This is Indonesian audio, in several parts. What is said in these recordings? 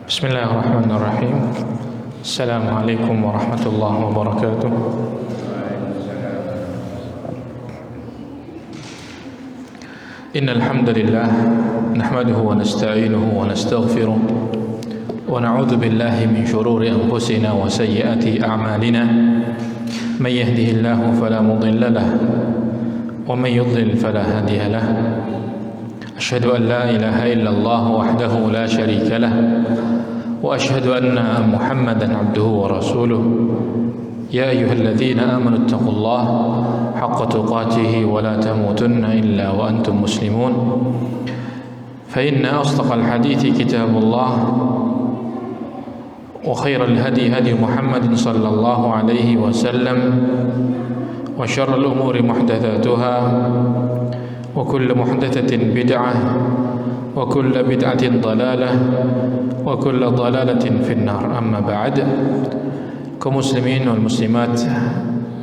Bismillahirrahmanirrahim. Assalamualaikum warahmatullahi wabarakatuh. Innal hamdalillah nahmaduhu wa nasta'inuhu wa nastaghfiruh wa na'udzu billahi min shururi anfusina wa sayyiati a'malina. May yahdihillahu fala mudilla lahu wa may yudlil fala hadiya lahu. Asyhadu an la ilaha illallah wahdahu la syarika lah wa asyhadu anna Muhammadan abduhu wa rasuluh. Ya ayyuhalladzina amanu taqullaha haqqa tuqatih wa la tamutunna illa wa antum muslimun. Fa inna asdaqal hadithi kitabullah wa khairal hadi hadi Muhammadin sallallahu alaihi wasallam wa syarrul umuri muhdatsatuha wa kullu muhdatsatin bid'ah wa kullu bid'atin dhalalah wa kullu dhalalatin finnar. Amma ba'd. Kaum muslimin wal muslimat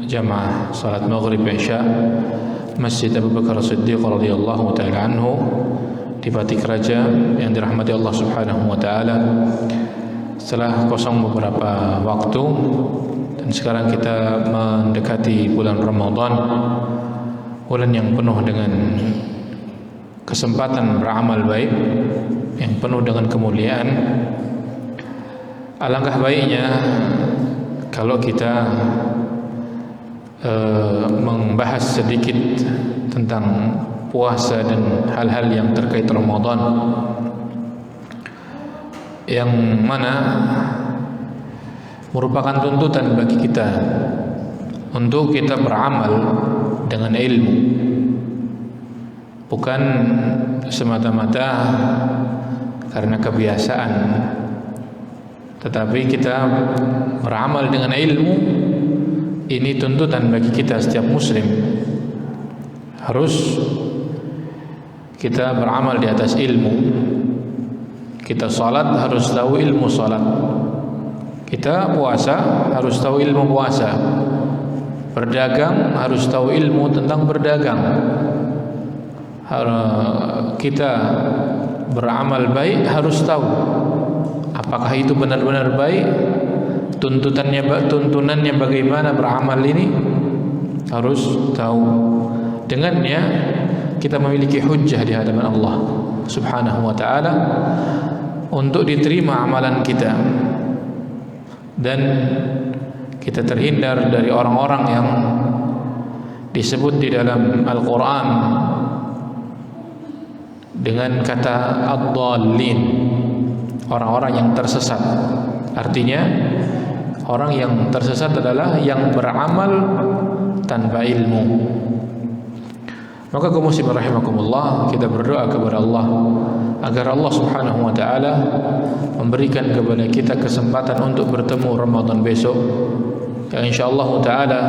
jamaah salat maghrib isya Masjid Abu Bakar Siddiq radhiyallahu taala anhu di Batik Raja yang dirahmati Allah Subhanahu wa taala. Setelah kosong beberapa waktu dan sekarang kita mendekati bulan Ramadan, bulan yang penuh dengan kesempatan beramal baik, yang penuh dengan kemuliaan. Alangkah baiknya kalau kita membahas sedikit tentang puasa dan hal-hal yang terkait Ramadan, yang mana merupakan tuntutan bagi kita untuk kita beramal dengan ilmu, bukan semata-mata karena kebiasaan, tetapi kita beramal dengan ilmu. Ini tuntutan bagi kita setiap muslim. Harus kita beramal di atas ilmu. Kita salat harus tahu ilmu salat. Kita puasa harus tahu ilmu puasa. Berdagang harus tahu ilmu tentang berdagang. Kita beramal baik harus tahu apakah itu benar-benar baik, tuntunannya bagaimana beramal ini harus tahu. Dengannya kita memiliki hujjah di hadapan Allah Subhanahu wa taala untuk diterima amalan kita, dan kita terhindar dari orang-orang yang disebut di dalam Al-Quran dengan kata ad-dallin, orang-orang yang tersesat. Artinya orang yang tersesat adalah yang beramal tanpa ilmu. Maka kaum muslimin rahimakumullah, kita berdoa kepada Allah agar Allah Subhanahu wa taala memberikan kepada kita kesempatan untuk bertemu Ramadan besok, yang insyaallah taala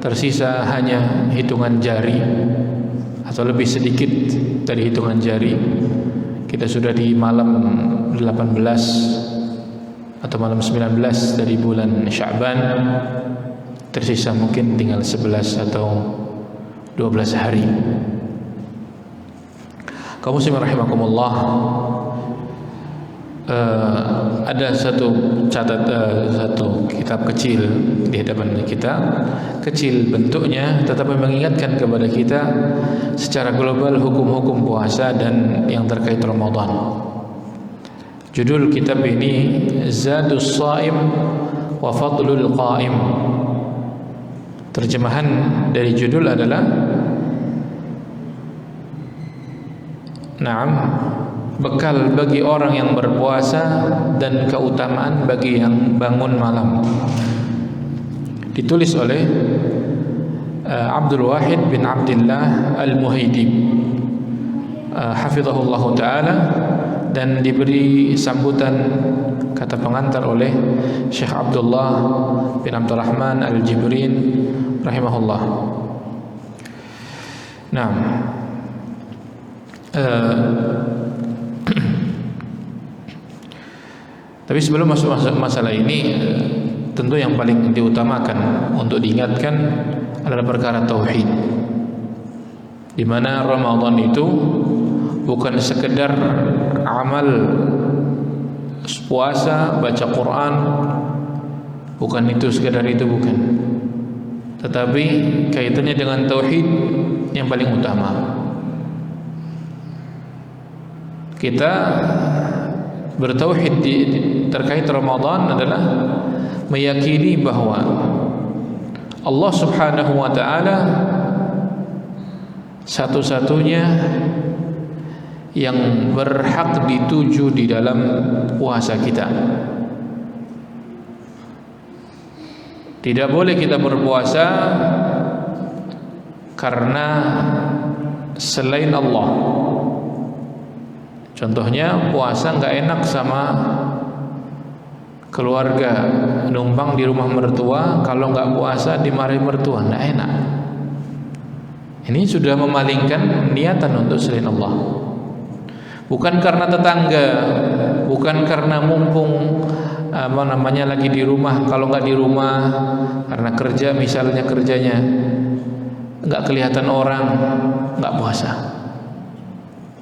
tersisa hanya hitungan jari atau lebih sedikit dari hitungan jari. Kita sudah di malam 18 atau malam 19 dari bulan Sya'ban. Tersisa mungkin tinggal 11 atau 12 hari. Kaum muslimin rahimakumullah, ada satu kitab kecil di hadapan kita, kecil bentuknya tetapi mengingatkan kepada kita secara global hukum-hukum puasa dan yang terkait Ramadan. Judul kitab ini Zadus Shaim wa Fadlul Qaim. Terjemahan dari judul adalah bekal bagi orang yang berpuasa dan keutamaan bagi yang bangun malam. Ditulis oleh Abdul Wahid bin Abdullah Al-Muhaidib, hafizahullah ta'ala, dan diberi sambutan kata pengantar oleh Syekh Abdullah bin Abdurrahman Al-Jibrin rahimahullah. Nah, tapi sebelum masuk masalah ini, tentu yang paling diutamakan untuk diingatkan adalah perkara tauhid, di mana Ramadan itu bukan sekedar amal puasa, baca Quran, bukan itu sekadar itu, bukan. Tetapi kaitannya dengan tauhid yang paling utama. Kita bertauhid terkait Ramadan adalah meyakini bahwa Allah Subhanahu wa ta'ala satu-satunya yang berhak dituju di dalam puasa kita. Tidak boleh kita berpuasa karena selain Allah. Contohnya puasa nggak enak sama keluarga, numpang di rumah mertua, kalau nggak puasa dimarahi mertua, nggak enak. Ini sudah memalingkan niatan untuk selain Allah. Bukan karena tetangga, bukan karena mumpung lagi di rumah. Kalau nggak di rumah karena kerja, misalnya kerjanya nggak kelihatan orang, nggak puasa.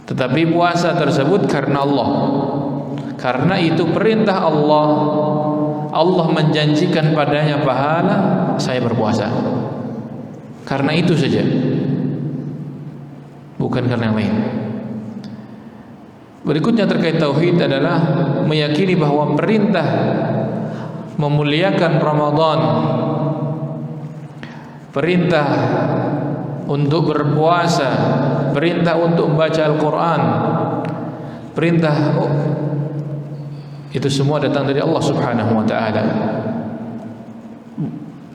Tetapi puasa tersebut karena Allah, karena itu perintah Allah. Allah menjanjikan padanya pahala, saya berpuasa. Karena itu saja, bukan karena yang lain. Berikutnya terkait tauhid adalah meyakini bahwa perintah memuliakan Ramadan, perintah untuk berpuasa, perintah untuk membaca Al-Quran, perintah itu semua datang dari Allah Subhanahu wa ta'ala.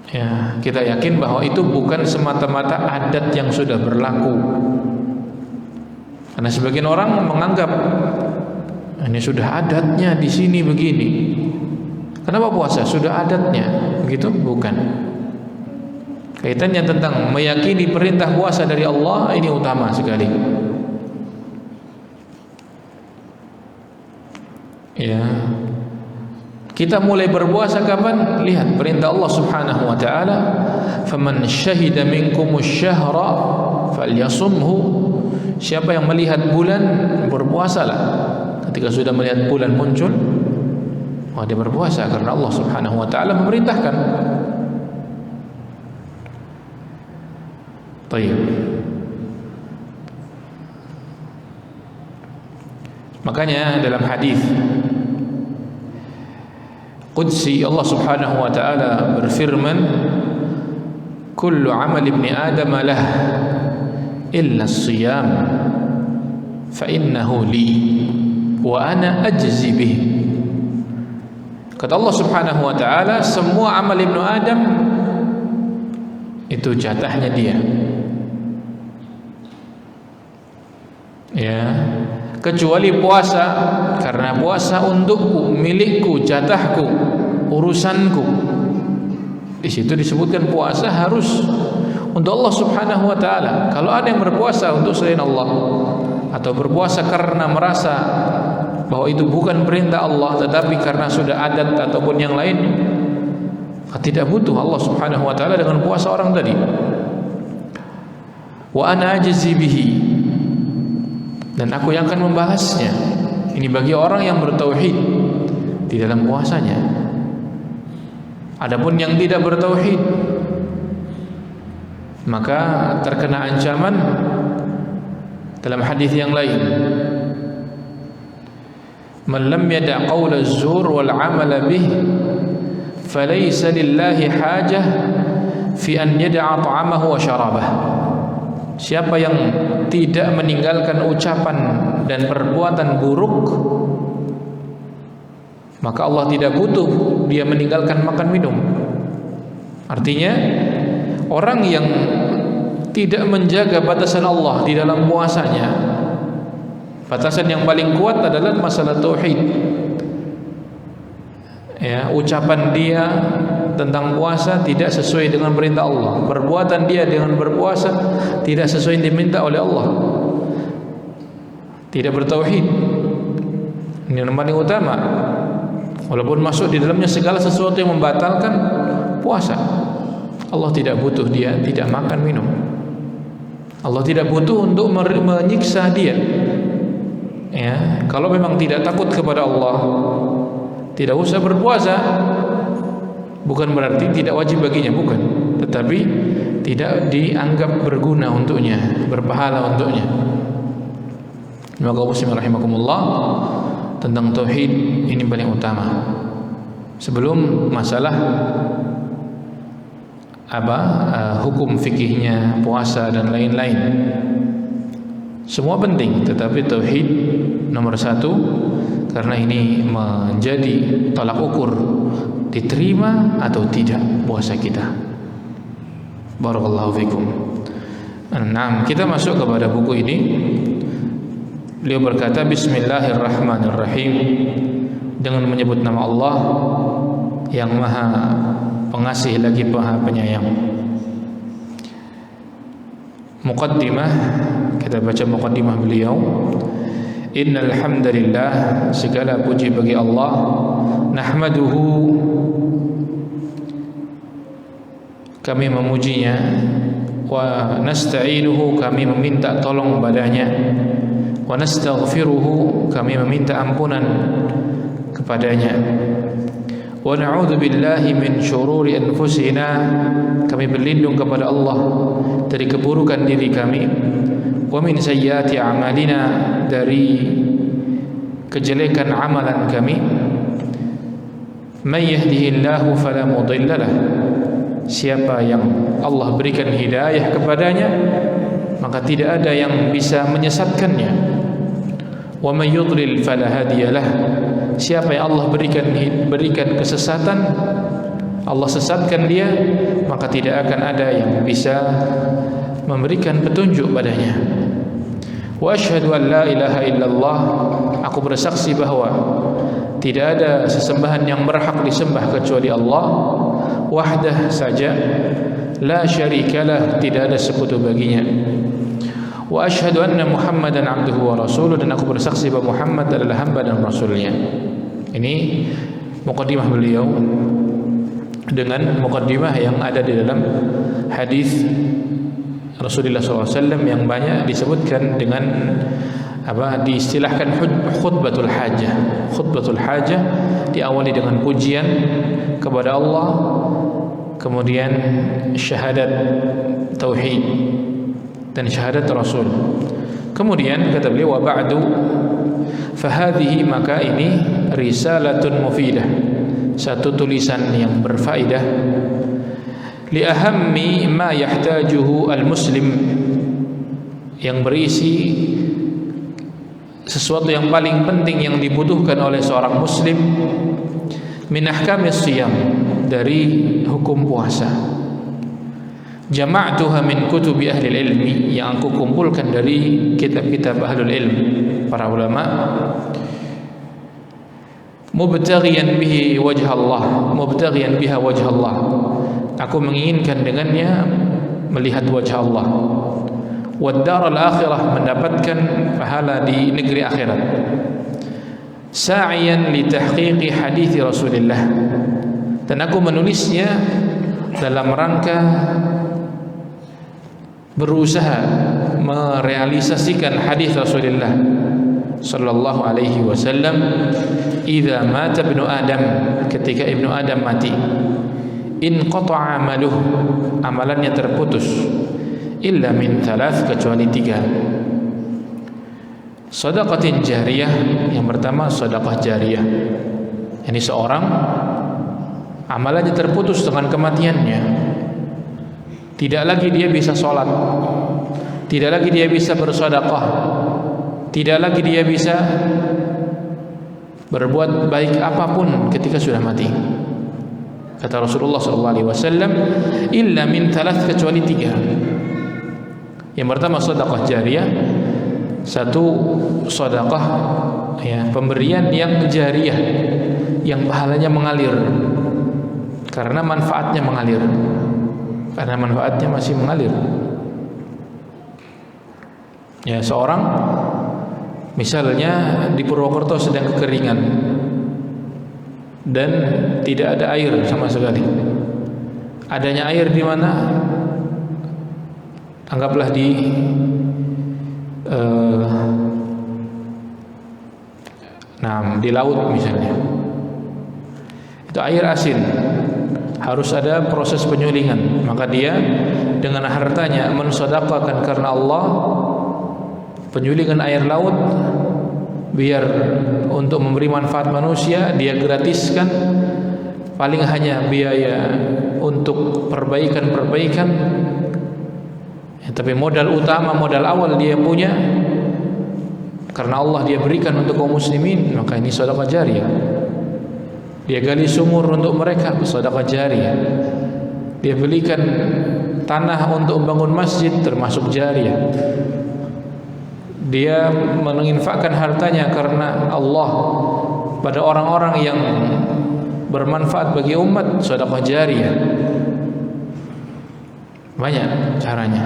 Ya, kita yakin bahwa itu bukan semata-mata adat yang sudah berlaku. Karena sebagian orang menganggap ini sudah adatnya di sini begini. Kenapa puasa? Sudah adatnya begitu? Bukan. Kaitannya tentang meyakini perintah puasa dari Allah ini utama sekali. Ya. Kita mulai berpuasa kapan? Lihat perintah Allah Subhanahu wa ta'ala, "Faman syahida minkumusy syahra falyasumhu." Siapa yang melihat bulan, berpuasalah. Ketika sudah melihat bulan muncul, dia berpuasa karena Allah Subhanahu wa ta'ala memerintahkan. Baik. Makanya dalam hadis Qudsi Allah Subhanahu wa ta'ala berfirman, "Kullu amal ibni Adam lah illa as-siyam fa innahu li wa ana ajzi bih." Kata Allah Subhanahu wa ta'ala, semua amal ibnu Adam itu jatahnya dia. Ya, kecuali puasa, karena puasa untukku, milikku, jatahku, urusanku. Di situ disebutkan puasa harus untuk Allah Subhanahu wa ta'ala. Kalau ada yang berpuasa untuk selain Allah, atau berpuasa karena merasa bahwa itu bukan perintah Allah, tetapi karena sudah adat ataupun yang lain, tidak butuh Allah Subhanahu wa ta'ala dengan puasa orang tadi. Wa ana ajzi bihi, dan aku yang akan membahasnya. Ini bagi orang yang bertauhid di dalam puasanya. Adapun yang tidak bertauhid, maka terkena ancaman dalam hadis yang lain, "Man lam yada' qaula az-zur wal 'amala bih falaysa lillahi hajah fi an yada'a ta'amahu wa syarabah." Siapa yang tidak meninggalkan ucapan dan perbuatan buruk, maka Allah tidak butuh dia meninggalkan makan minum. Artinya orang yang tidak menjaga batasan Allah di dalam puasanya, batasan yang paling kuat adalah masalah tauhid. Ya, ucapan dia tentang puasa tidak sesuai dengan perintah Allah, perbuatan dia dengan berpuasa tidak sesuai yang diminta oleh Allah, tidak bertauhid. Ini yang paling utama. Walaupun masuk di dalamnya segala sesuatu yang membatalkan puasa, Allah tidak butuh dia tidak makan minum. Allah tidak butuh untuk menyiksa dia. Ya, kalau memang tidak takut kepada Allah, tidak usah berpuasa. Bukan berarti tidak wajib baginya, bukan, tetapi tidak dianggap berguna untuknya, berpahala untuknya. Maka muslim rahimakumullah, tentang tauhid ini paling utama. Sebelum masalah hukum fikihnya, puasa dan lain-lain, semua penting, tetapi tauhid nomor satu, karena ini menjadi tolak ukur diterima atau tidak puasa kita. Barakallahu fikum. Nah, kita masuk kepada buku ini. Beliau berkata, Bismillahirrahmanirrahim, dengan menyebut nama Allah yang Maha Pengasih lagi Maha Penyayang. Muqaddimah, kita baca muqaddimah beliau. Innal hamdalillah, segala puji bagi Allah. Nahmaduhu, kami memujinya. Wa nasta'inuhu, kami meminta tolong padanya. Wa nastaghfiruhu, kami meminta ampunan kepadanya. Wa na'udzu billahi min syururi anfusina, kami berlindung kepada Allah dari keburukan diri kami. Wa min sayyiati a'malina, dari kejelekan amalan kami. Man yahdihillahu fala mudhillalah, siapa yang Allah berikan hidayah kepadanya, maka tidak ada yang bisa menyesatkannya. Wa may yudlil fala hadiyalah, siapa yang Allah berikan kesesatan, Allah sesatkan dia, maka tidak akan ada yang bisa memberikan petunjuk padanya. Wa asyhadu an la ilaha illallah, aku bersaksi bahwa tidak ada sesembahan yang berhak disembah kecuali Allah wahdah saja, la syarikalah, tidak ada sekutu baginya. Wa asyhadu anna Muhammadan abduhu wa rasuluh, dan aku bersaksi bahwa Muhammad adalah hamba dan rasulnya. Ini muqaddimah beliau dengan muqaddimah yang ada di dalam hadis Rasulullah SAW yang banyak disebutkan dengan diistilahkan khutbatul hajah. Khutbatul hajah diawali dengan pujian kepada Allah, kemudian syahadat tauhid dan syahadat Rasul. Kemudian kata beliau, wa ba'du fahadhihi, maka ini risalatun mufidah, satu tulisan yang berfaedah, li ahammi ma yahtajuhu al-muslim, yang berisi sesuatu yang paling penting yang dibutuhkan oleh seorang muslim, min ahkamis siyam, dari hukum puasa. Jama'tuha min kutubi ahli ilmi, yang aku kumpulkan dari kitab-kitab ahlul ilm, para ulama. Mubtaghiyan bihi wajh Allah, mubtaghiyan biha wajh Allah, aku menginginkan dengannya melihat wajah Allah. Wad daral akhirah, mendapatkan pahala di negeri akhirat. Sa'iyan li tahqiqi hadits Rasulillah, dan aku menulisnya dalam rangka berusaha merealisasikan hadis Rasulullah sallallahu alaihi wasallam, idza mata ibnu adam, ketika ibnu adam mati, in qata'a amaluh, amalannya terputus, illa min thalath, kecuali 3. Shadaqatin jariyah, yang pertama sedekah jariyah, ini seorang amalannya terputus dengan kematiannya, tidak lagi dia bisa sholat, tidak lagi dia bisa bersedekah, tidak lagi dia bisa berbuat baik apapun ketika sudah mati. Kata Rasulullah SAW, illa min thalath, kecuali 3. Yang pertama sedekah jariyah, satu sedekah pemberian yang jariyah, yang pahalanya mengalir karena manfaatnya mengalir, karena manfaatnya masih mengalir. Ya, seorang misalnya di Purwokerto sedang kekeringan dan tidak ada air sama sekali. Adanya air di mana? Anggaplah di Nah, di laut misalnya, itu air asin, harus ada proses penyulingan. Maka dia dengan hartanya mensedekahkan karena Allah penyulingan air laut, biar untuk memberi manfaat manusia, dia gratiskan. Paling hanya biaya untuk perbaikan-perbaikan, ya, tapi modal utama, modal awal dia punya karena Allah, dia berikan untuk kaum muslimin, maka ini sedekah jariyah. Dia gali sumur untuk mereka, sedekah jariyah. Dia belikan tanah untuk membangun masjid, termasuk jariyah. Dia menginfakkan hartanya karena Allah pada orang-orang yang bermanfaat bagi umat, sedekah jariyah. Banyak caranya.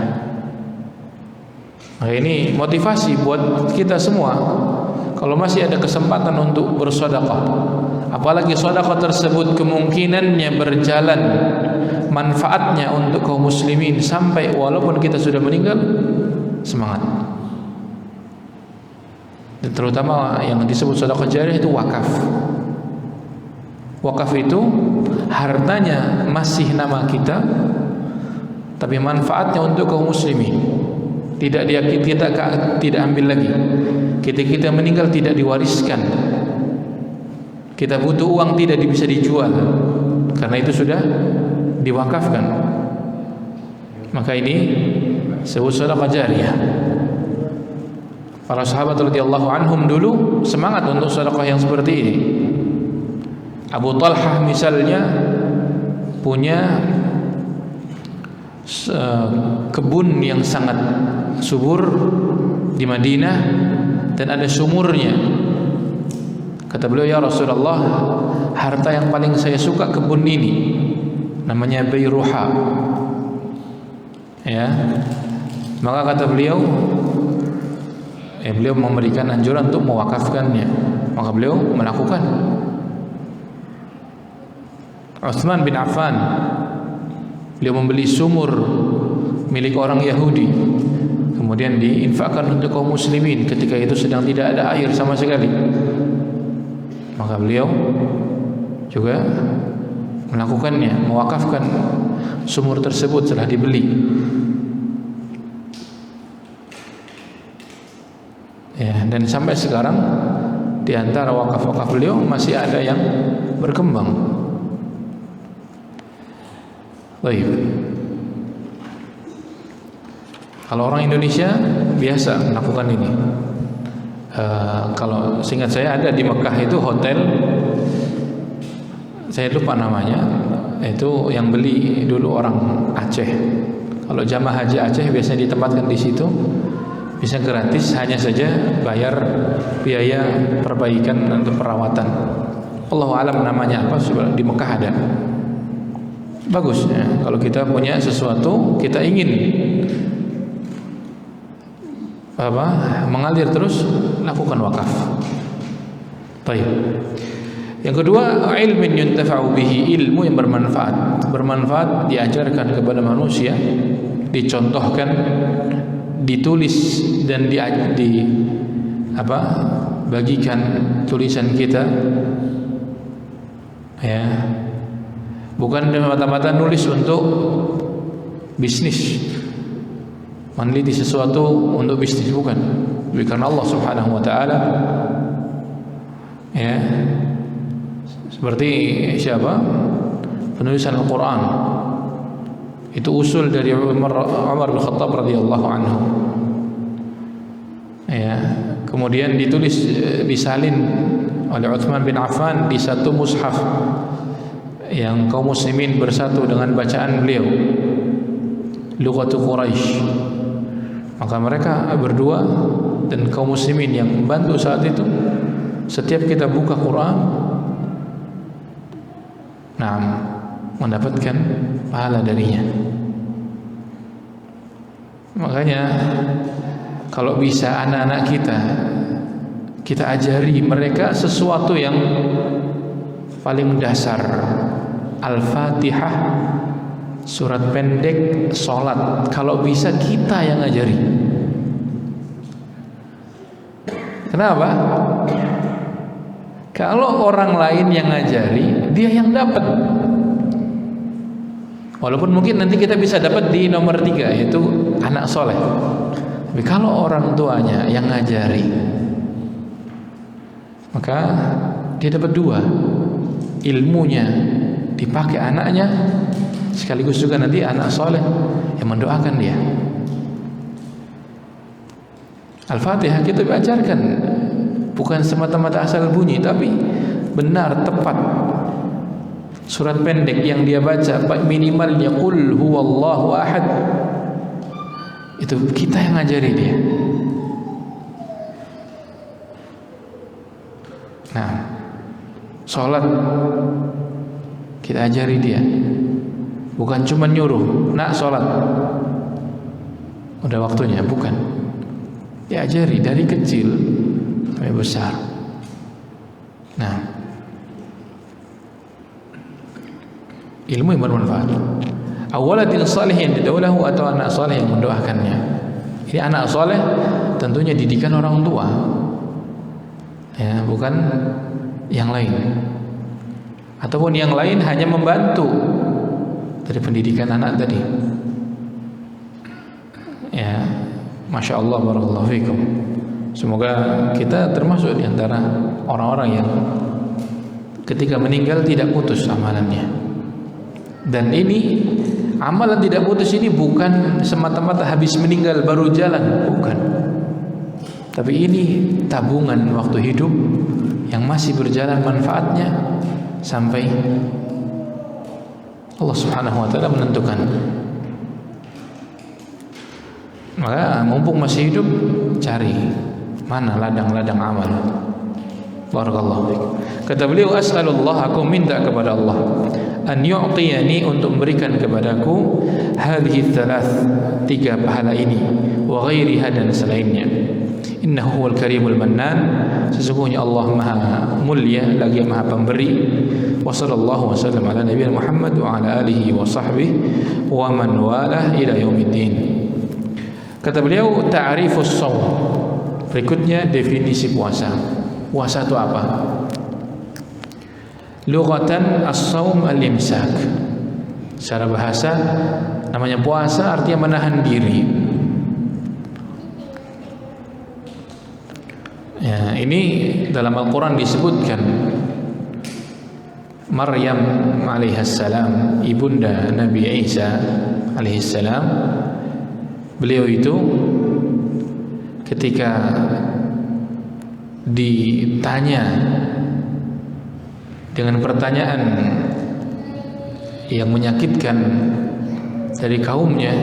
Nah, ini motivasi buat kita semua. Kalau masih ada kesempatan untuk bersedekah, apalagi sedekah tersebut kemungkinannya berjalan manfaatnya untuk kaum muslimin sampai walaupun kita sudah meninggal, semangat. Dan terutama yang disebut sedekah jariyah itu wakaf. Wakaf itu hartanya masih nama kita, tapi manfaatnya untuk kaum muslimin. Tidak tidak ambil lagi. Kita meninggal tidak diwariskan. Kita butuh uang tidak bisa dijual, karena itu sudah diwakafkan. Maka ini sebut sedekah jariyah. Para sahabat radhiyallahu anhum dulu semangat untuk sedekah yang seperti ini. Abu Talhah misalnya punya kebun yang sangat subur di Madinah dan ada sumurnya. Kata beliau, ya Rasulullah, harta yang paling saya suka kebun ini, namanya Bayruha. Ya, maka kata beliau, beliau memberikan anjuran untuk mewakafkannya. Maka beliau melakukan. Utsman bin Affan, beliau membeli sumur milik orang Yahudi, kemudian diinfakkan untuk kaum muslimin ketika itu sedang tidak ada air sama sekali. Maka beliau juga melakukannya, mewakafkan sumur tersebut setelah dibeli. Ya, dan sampai sekarang di antara wakaf-wakaf beliau masih ada yang berkembang. Baik. Kalau orang Indonesia biasa melakukan ini. Kalau seingat saya ada di Mekah itu hotel, saya lupa namanya, itu yang beli dulu orang Aceh. Kalau jamaah haji Aceh biasanya ditempatkan di situ, bisa gratis, hanya saja bayar biaya perbaikan untuk perawatan. Allahu alam namanya apa, di Mekah ada. Bagus ya, kalau kita punya sesuatu, kita ingin mengalir terus, lakukan wakaf. Baik. Yang kedua, ilmu yuntafa'u bihi, ilmu yang bermanfaat diajarkan kepada manusia, dicontohkan, ditulis dan bagikan tulisan kita. Ya. Bukan mata-mata nulis untuk bisnis, meneliti sesuatu untuk bisnis, bukan. Tapi karena Allah Subhanahu wa taala. Ya. Seperti siapa? Penulisan Al-Qur'an. Itu usul dari Umar bin Khattab radhiyallahu anhu. Ya, kemudian ditulis, disalin oleh Utsman bin Affan di satu mushaf yang kaum muslimin bersatu dengan bacaan beliau, Lughatul Quraisy. Maka mereka berdua dan kaum muslimin yang membantu saat itu, setiap kita buka Quran, mendapatkan pahala darinya. Makanya kalau bisa anak-anak kita ajari mereka sesuatu yang paling dasar. Al-Fatihah, surat pendek, sholat. Kalau bisa kita yang ngajari. Kenapa? Kalau orang lain yang ngajari, dia yang dapat. Walaupun mungkin nanti kita bisa dapat di nomor 3, yaitu anak soleh. Tapi kalau orang tuanya yang ngajari, maka dia dapat 2. Ilmunya dipakai anaknya, sekaligus juga nanti anak soleh yang mendoakan dia. Al-Fatihah kita ajarkan bukan semata-mata asal bunyi, tapi benar, tepat. Surat pendek yang dia baca minimalnya qul huwallahu ahad, itu kita yang ngajari dia. Nah, sholat kita ajari dia, bukan cuma nyuruh nak sholat udah waktunya, bukan. Diajari dari kecil sampai besar. Nah, ilmu yang bermanfaat. Awaladin salih yang didaulahu, atau anak saleh yang mendoakannya. Ini anak saleh tentunya didikan orang tua, ya, bukan yang lain. Ataupun yang lain hanya membantu dari pendidikan anak tadi. Ya, Masya Allah, barakallahu fikum. Semoga kita termasuk di antara orang-orang yang ketika meninggal tidak putus amalannya. Dan ini amalan tidak putus ini bukan semata-mata habis meninggal baru jalan, bukan. Tapi ini tabungan waktu hidup yang masih berjalan manfaatnya sampai Allah Subhanahu wa taala menentukan. Maka mumpung masih hidup, cari mana ladang-ladang amal. Barakallahu fiik. Kata beliau, as'alullah, aku minta kepada Allah, an yu'tiyani, untuk memberikan kepadaku hadhihi thalath, 3 pahala ini, wa ghairiha, dan selainnya. Innahu huwal karimul mannan, sesungguhnya Allah maha mulia lagi maha pemberi. Wa sallallahu wasallam ala nabiyina Muhammad wa ala alihi wa sahbihi wa man walah ila yaumiddin. Kata beliau, ta'rifus shaum. Berikutnya definisi puasa. Puasa itu apa? Lughatan as-shaum al-imsak. Secara bahasa namanya puasa artinya menahan diri. Ya, ini dalam Al-Quran disebutkan Maryam alaihissalam, ibunda Nabi Isa alaihissalam. Beliau itu ketika ditanya dengan pertanyaan yang menyakitkan dari kaumnya,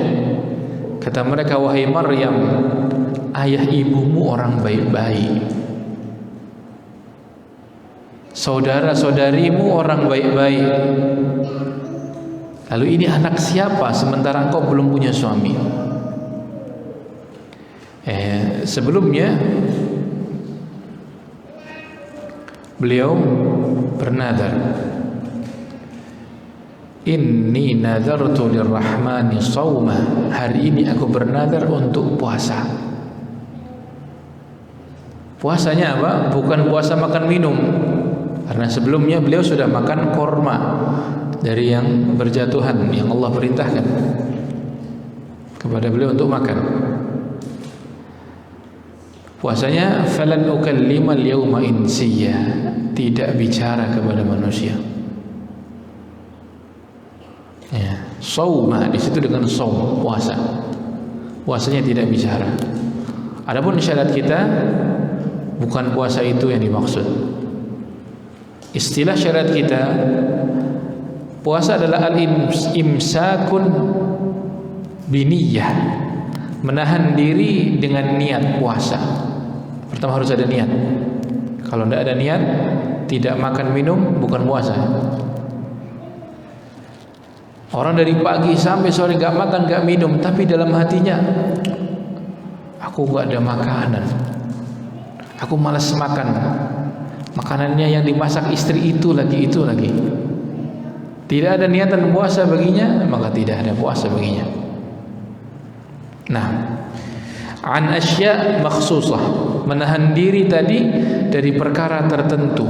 kata mereka, wahai Maryam, ayah ibumu orang baik-baik, saudara-saudarimu orang baik-baik, lalu ini anak siapa sementara engkau belum punya suami? Sebelumnya beliau bernadar, inni nadartu lirrahmani shauma, hari ini aku bernadar untuk puasa. Puasanya apa? Bukan puasa makan minum, karena sebelumnya beliau sudah makan korma dari yang berjatuhan yang Allah perintahkan kepada beliau untuk makan. Puasanya falan ukallimal yauma insiya, tidak bicara kepada manusia. Ya, shauma di situ dengan shaum, puasa. Puasanya tidak bicara. Adapun syarat kita bukan puasa itu yang dimaksud. Istilah syarat kita, puasa adalah al-imsakun biniyah, menahan diri dengan niat puasa. Pertama harus ada niat. Kalau tidak ada niat, tidak makan minum, bukan puasa. Orang dari pagi sampai sore gak makan gak minum, tapi dalam hatinya, aku gak ada makanan, aku malas makan, makanannya yang dimasak istri itu lagi, tidak ada niatan puasa baginya, maka tidak ada puasa baginya. Nah, an asya' makhsusah, menahan diri tadi dari perkara tertentu.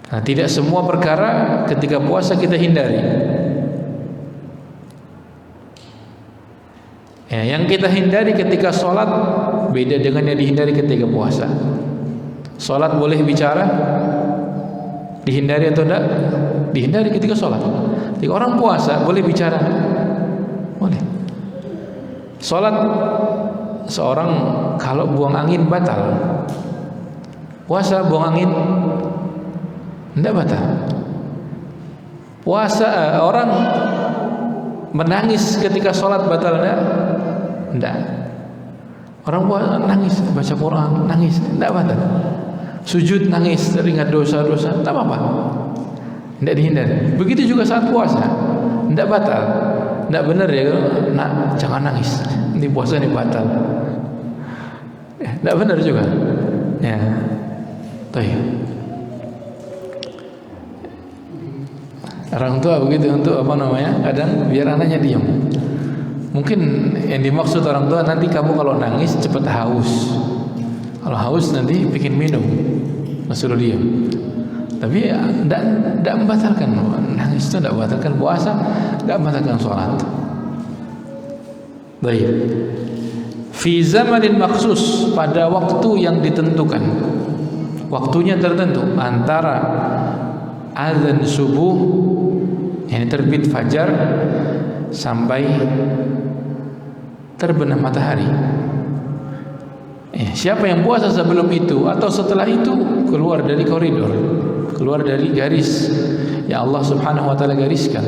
Nah, tidak semua perkara ketika puasa kita hindari. Ya, yang kita hindari ketika sholat beda dengan yang dihindari ketika puasa. Sholat boleh bicara, dihindari atau tidak? Dihindari ketika sholat. Ketika orang puasa boleh bicara, boleh. Sholat seorang kalau buang angin batal. Puasa buang angin tidak batal. Puasa orang menangis ketika sholat batal tidak. Orang puasa nangis baca Quran nangis tidak batal. Sujud nangis teringat dosa-dosa tak apa-apa, tidak dihindari. Begitu juga saat puasa tidak batal, tidak benar ya. Nak jangan nangis, ini puasa ini batal. Tidak benar juga. Ya, baik. Orang tua begitu untuk apa namanya? Kadang biar anaknya diam. Mungkin yang dimaksud orang tua nanti kamu kalau nangis cepat haus. Kalau haus nanti bikin minum, suruh diam. Tapi tidak membatalkan nangis, itu tidak membatalkan puasa, tidak membatalkan sholat. Baik. Fi zamanin maksus, pada waktu yang ditentukan, waktunya tertentu antara azan subuh, yang terbit fajar sampai terbenam matahari. Siapa yang puasa sebelum itu atau setelah itu keluar dari koridor, keluar dari garis yang Allah Subhanahu wa taala gariskan.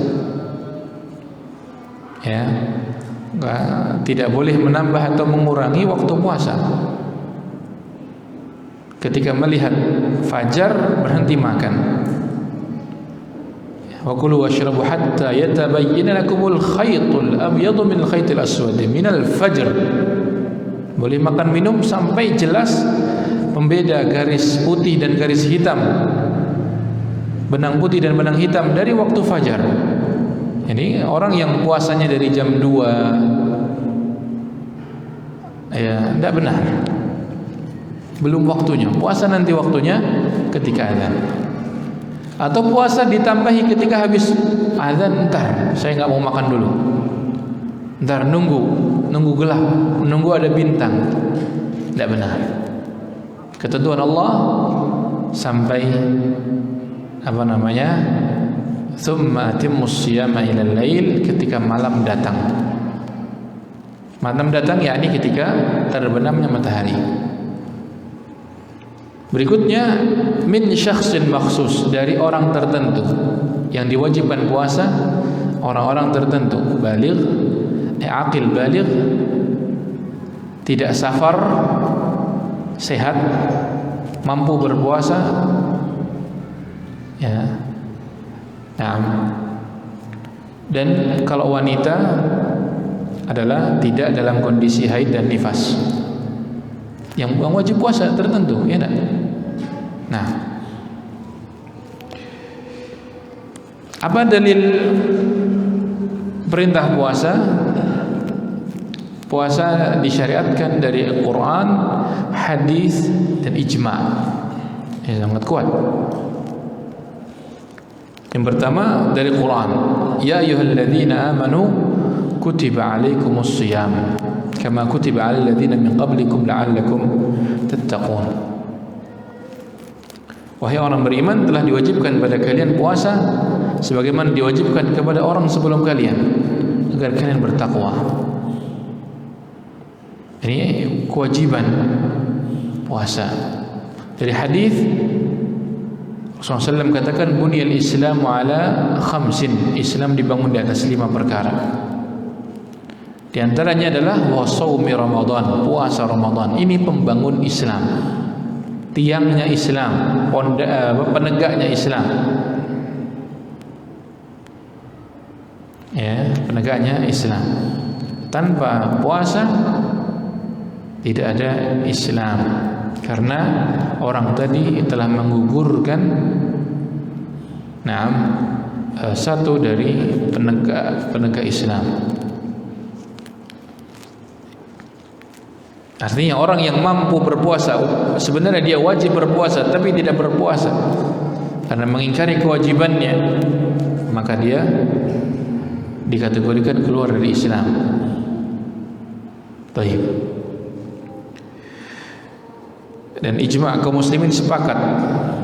Ya, tidak boleh menambah atau mengurangi waktu puasa. Ketika melihat fajar berhenti makan. Wa kulu washrabu hatta yatabayyana lakumul khaytul abyadu minal khaytil aswadi minal fajr. Boleh makan minum sampai jelas pembeda garis putih dan garis hitam, benang putih dan benang hitam dari waktu fajar. Jadi orang yang puasanya dari jam 2 ya tidak benar, belum waktunya. Puasa nanti waktunya ketika azan. Atau puasa ditambahi ketika habis azan, ntar saya nggak mau makan dulu, ntar nunggu gelap, nunggu ada bintang. Tidak benar. Ketentuan Allah sampai apa namanya, thumma atimmus siyama ilal lail, ketika malam datang. Malam datang yakni ketika terbenamnya matahari. Berikutnya min syakhsin makhsus, dari orang tertentu yang diwajibkan puasa, orang-orang tertentu baligh, aqil baligh, tidak safar, sehat, mampu berpuasa. Ya. Nah. Dan kalau wanita adalah tidak dalam kondisi haid dan nifas, yang wajib puasa tertentu, ya enggak? Nah, apa dalil perintah puasa? Puasa disyariatkan dari Al-Quran, hadis dan ijma'. Sangat kuat. Yang pertama dari Quran, ya ayyuhalladzina amanu kutiba alaikumus shiyam kama kutiba alal ladzina min qablikum la'allakum tattaqun. Wahai orang beriman, telah diwajibkan pada kalian puasa sebagaimana diwajibkan kepada orang sebelum kalian, agar kalian bertakwa. Ini kewajiban puasa. Dari hadis Rasulullah SAW katakan, buniyal Islamu ala khamsin, Islam dibangun di atas 5 perkara. Di antaranya adalah wa shaumi Ramadan, puasa Ramadan. Ini pembangun Islam, tiangnya Islam, penegaknya Islam. Ya, penegaknya Islam. Tanpa puasa tidak ada Islam, karena orang tadi telah menggugurkan satu dari penegak Islam. Artinya orang yang mampu berpuasa, sebenarnya dia wajib berpuasa tapi tidak berpuasa, karena mengingkari kewajibannya, maka dia dikategorikan keluar dari Islam. Baik. Dan ijma' kaum muslimin sepakat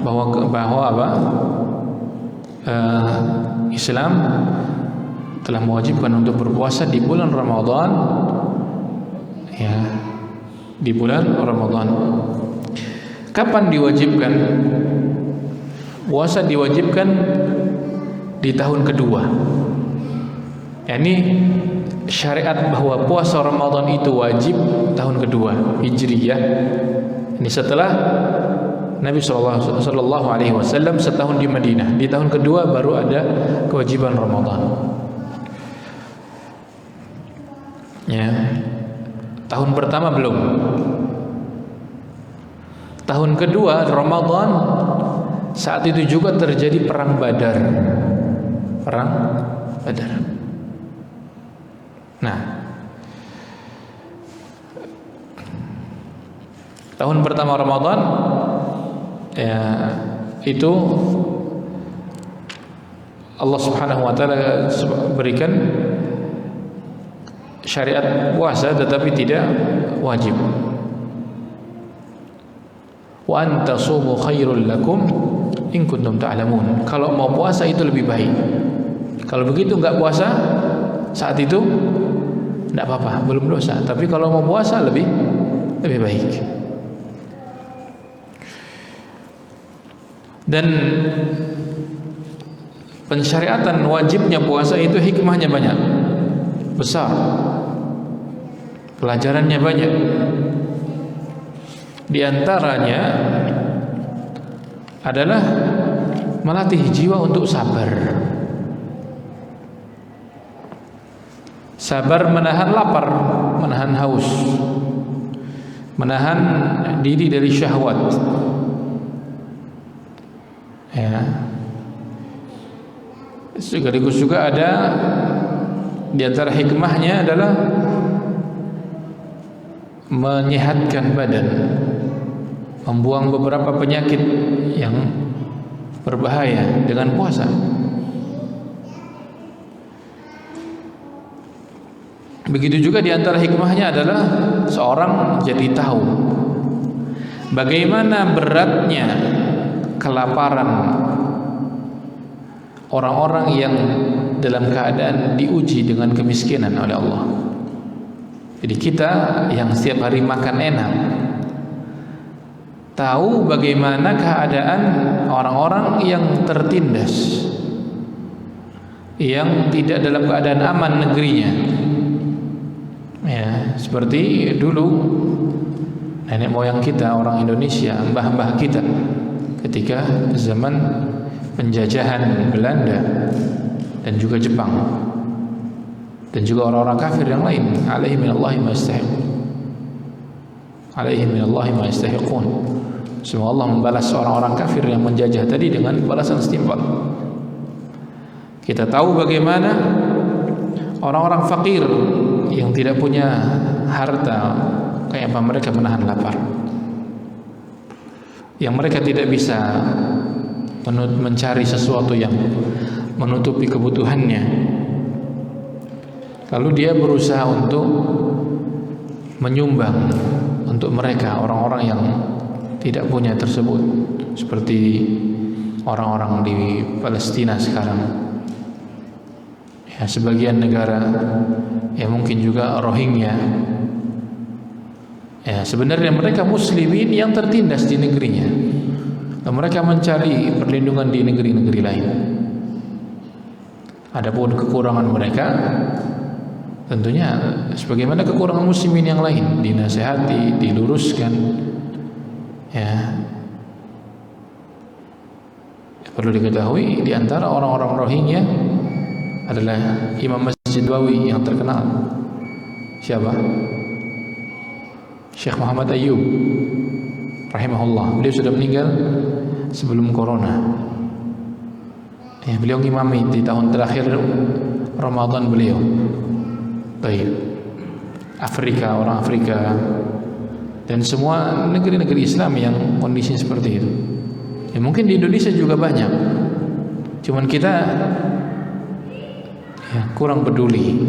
bahwa apa? Islam telah mewajibkan untuk berpuasa di bulan Ramadan, ya, di bulan Ramadan. Kapan diwajibkan? Puasa diwajibkan di tahun kedua. Yani syariat bahwa puasa Ramadan itu wajib tahun kedua Hijriyah. Ini setelah Nabi sallallahu alaihi wasallam setahun di Madinah. Di tahun kedua baru ada kewajiban Ramadan. Ya. Tahun pertama belum. Tahun kedua Ramadan, saat itu juga terjadi perang Badar. Perang Badar. Nah, tahun pertama Ramadan, ya, itu Allah Subhanahu wa taala berikan syariat puasa tetapi tidak wajib. Wa antasumu khairul lakum in kuntum ta'lamun. Kalau mau puasa itu lebih baik. Kalau begitu enggak puasa saat itu enggak apa-apa, belum dosa. Tapi kalau mau puasa lebih baik. Dan pensyariatan wajibnya puasa itu hikmahnya banyak, besar, pelajarannya banyak. Di antaranya adalah melatih jiwa untuk sabar. Sabar menahan lapar, menahan haus, menahan diri dari syahwat. Ya. Sekaligus juga ada di antara hikmahnya adalah menyehatkan badan, membuang beberapa penyakit yang berbahaya dengan puasa. Begitu juga di antara hikmahnya adalah seorang jadi tahu bagaimana beratnya kelaparan orang-orang yang dalam keadaan diuji dengan kemiskinan oleh Allah. Jadi kita yang setiap hari makan enak tahu bagaimana keadaan orang-orang yang tertindas, yang tidak dalam keadaan aman negerinya. Ya, seperti dulu nenek moyang kita orang Indonesia, mbah-mbah kita ketika zaman penjajahan Belanda dan juga Jepang dan juga orang-orang kafir yang lain, alaihi minallahi ma yastahiqun, alaihi minallahi ma yastahiqun. Semoga Allah membalas orang-orang kafir yang menjajah tadi dengan balasan setimpal. Kita tahu bagaimana orang-orang fakir yang tidak punya harta, kayak apa mereka menahan lapar, yang mereka tidak bisa mencari sesuatu yang menutupi kebutuhannya, lalu dia berusaha untuk menyumbang untuk mereka, orang-orang yang tidak punya tersebut, seperti orang-orang di Palestina sekarang. Ya, sebagian negara, ya mungkin juga Rohingya. Ya, sebenarnya mereka muslimin yang tertindas di negerinya, dan mereka mencari perlindungan di negeri-negeri lain. Adapun kekurangan mereka, tentunya sebagaimana kekurangan muslimin yang lain, dinasihati, diluruskan. Ya, perlu diketahui di antara orang-orang Rohingya adalah Imam Masjid Nabawi yang terkenal. Siapa? Syekh Muhammad Ayyub rahimahullah. Beliau sudah meninggal sebelum corona. Ya, beliau ngimami di tahun terakhir Ramadan beliau. Baik. Afrika, orang Afrika dan semua negeri-negeri Islam yang kondisinya seperti itu. Ya, mungkin di Indonesia juga banyak, cuman kita ya, kurang peduli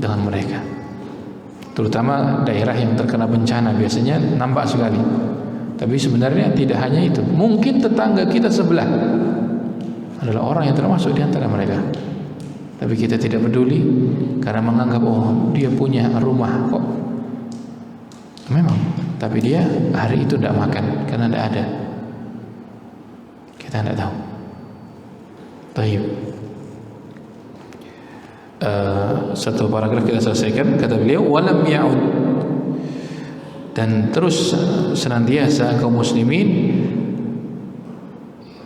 dengan mereka. Terutama daerah yang terkena bencana biasanya nampak sekali. Tapi sebenarnya tidak hanya itu. Mungkin tetangga kita sebelah adalah orang yang termasuk di antara mereka, tapi kita tidak peduli karena menganggap oh dia punya rumah kok. Memang, tapi dia hari itu tidak makan karena tidak ada. Kita tidak tahu. Baik. Satu paragraf kita selesaikan. Kata beliau, walam ya'ud, dan terus senantiasa kaum muslimin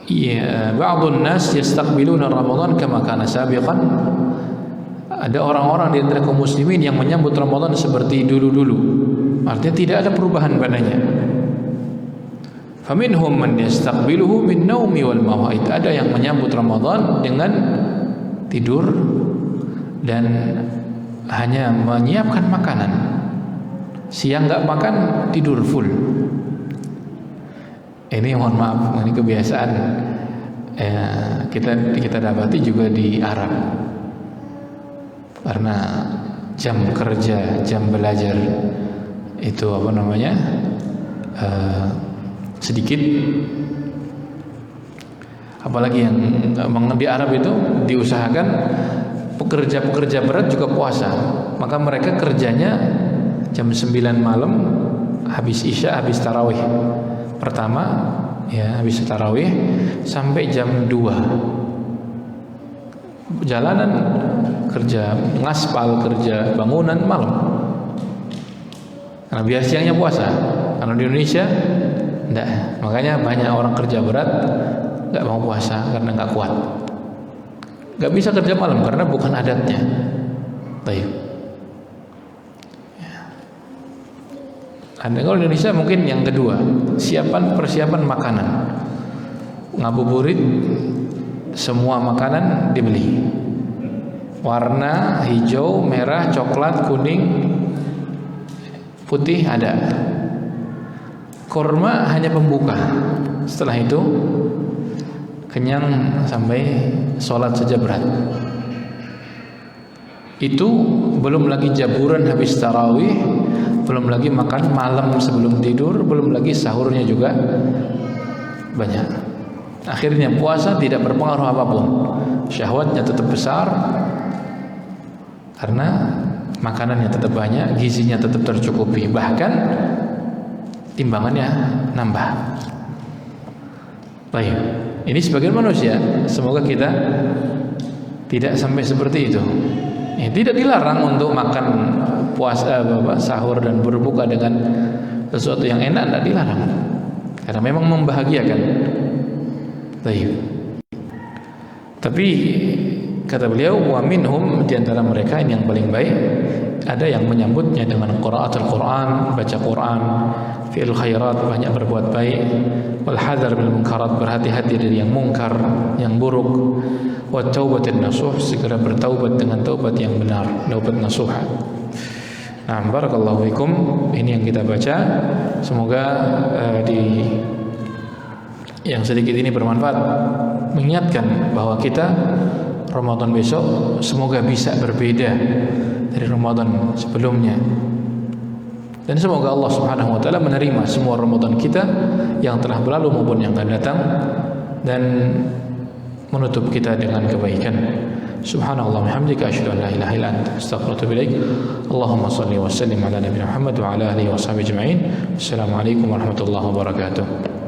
ya, ba'dun nas yastaqbiluna Ramadan kama kana sabiqan. Ada orang-orang di antara kaum muslimin yang menyambut Ramadan seperti dulu-dulu. Artinya tidak ada perubahan padanya. Faminhum man yastaqbiluhu min naumi wal mawa'id. Ada yang menyambut Ramadan dengan tidur dan hanya menyiapkan makanan. Siang enggak makan, tidur full. Ini mohon maaf, ini kebiasaan kita dapati juga di Arab. Karena jam kerja, jam belajar itu sedikit. Apalagi yang di Arab itu diusahakan pekerja-pekerja berat juga puasa. Maka mereka kerjanya jam 9 malam habis Isya, habis tarawih pertama ya, habis tarawih sampai jam 2 jalanan kerja, ngaspal, kerja bangunan malam. Karena biasa siangnya puasa. Karena di Indonesia enggak. Makanya banyak orang kerja berat enggak mau puasa karena enggak kuat. Enggak bisa kerja malam karena bukan adatnya. Baik. Kalau di Indonesia mungkin yang kedua, persiapan makanan. Ngabuburit, semua makanan dibeli. Warna hijau, merah, coklat, kuning, putih ada. Kurma hanya pembuka. Setelah itu kenyang sampai sholat saja berat. Itu belum lagi jaburan habis tarawih, belum lagi makan malam sebelum tidur, belum lagi sahurnya juga banyak. Akhirnya puasa tidak berpengaruh apapun. Syahwatnya tetap besar karena makanannya tetap banyak, gizinya tetap tercukupi, bahkan timbangannya nambah. Baik, ini sebagian manusia. Semoga kita tidak sampai seperti itu. Ya, tidak dilarang untuk makan puasa, sahur dan berbuka dengan sesuatu yang enak, tidak dilarang, karena memang membahagiakan. Baik. Tapi kata beliau, wa minhum, di antara mereka ini yang paling baik, ada yang menyambutnya dengan qiraatul Quran, baca Quran, fi'il khairat, banyak berbuat baik, wal hadar bil munkarat, berhati-hati dari yang mungkar, yang buruk, wa taubatin nasuh, segera bertaubat dengan taubat yang benar, taubat nasuha. Nah, barakallahu fikum. Ini yang kita baca. Semoga di yang sedikit ini bermanfaat, mengingatkan bahwa kita Ramadan besok semoga bisa berbeda dari Ramadan sebelumnya. Dan semoga Allah Subhanahu wa taala menerima semua Ramadan kita yang telah berlalu maupun yang akan datang, dan menutup kita dengan kebaikan. Subhanallah bihamdika asyhadu an la ilaha illa anta astaghfiruka wa atubu ilaik. Allahumma shalli wa sallim ala nabiyyina Muhammad wa ala alihi wa sahbihi ajma'in. Assalamualaikum warahmatullahi wabarakatuh.